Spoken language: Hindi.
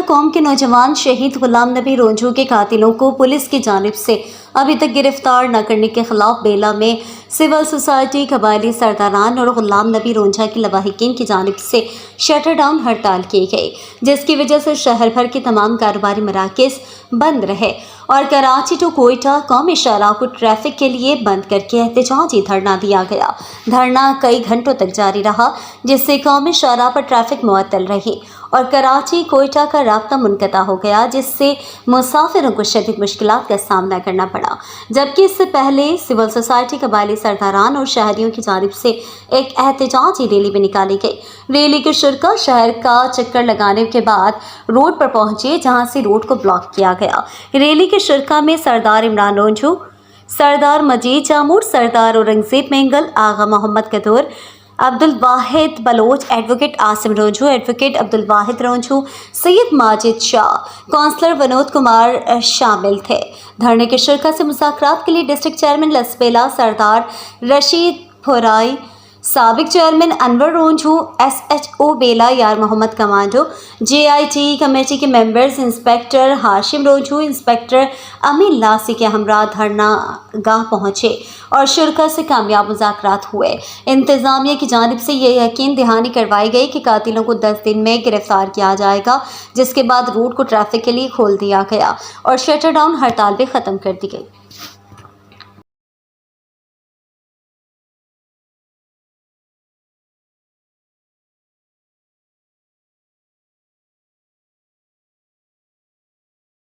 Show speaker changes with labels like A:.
A: कौम के नौजवान शहीद गुलाम नबी रोंझू के कातिलों को पुलिस की जानिब से अभी तक गिरफ्तार न करने के खिलाफ बेला में सिविल सोसाइटी कबायली सरदारान और गुलाम नबी रोंझा की लवाहिकीन की जानिब से शटर डाउन हड़ताल की गई, जिसकी वजह से शहर भर के तमाम कारोबारी मराकज़ बंद रहे और कराची टू कोयटा कौमी शाहराह को ट्रैफिक के लिए बंद करके एहतजाजी धरना दिया गया। धरना कई घंटों तक जारी रहा, जिससे कौमी शाहराह पर ट्रैफिक मुअत्तल रही और कराची कोयटा का राब्ता मुनक़ता हो गया, जिससे मुसाफिरों को शदीद मुश्किलात का सामना करना पड़ा। जबकि इससे पहले सिविल सोसाइटी कबायली सरदारान और शहरियों की जानिब से एक एहतजाजी रैली भी निकाली गई। रैली के शुरा शहर का चक्कर लगाने के बाद रोड पर पहुंचे, जहां से रोड को ब्लॉक किया गया। रैली के शुरा में Sardar Imran Ronjhu, Sardar Majeed Jamur, Sardar Aurangzeb Mengal, Agha Mohammad Qadoor, Abdul Wahid Baloch, advocate Asim Ronjhu, advocate Abdul Wahid Ronjhu, Syed Majid Shah, councillor Vinod Kumar शामिल थे। धरने के शुरा से मुज़ाकरात के लिए डिस्ट्रिक्ट चेयरमैन लसबेला सरदार रशीद फुराई, साबिक chairman Anwar Ronjhu, SHO Bela Yar Mohammad commando, JIT committee के members inspector Hashim Ronjhu, inspector Amin Lasi के हमरा धरना गाह पहुंचे और शुरा से कामयाब मुज़ाकरात हुए। इंतज़ामिया की जानिब से यह यकीन दहानी करवाई गई कि कातिलों को 10 दिन में गिरफ्तार किया जाएगा, जिसके बाद रोड को ट्रैफिक के लिए खोल दिया गया और शटर डाउन हड़ताल भी ख़त्म कर दी गई।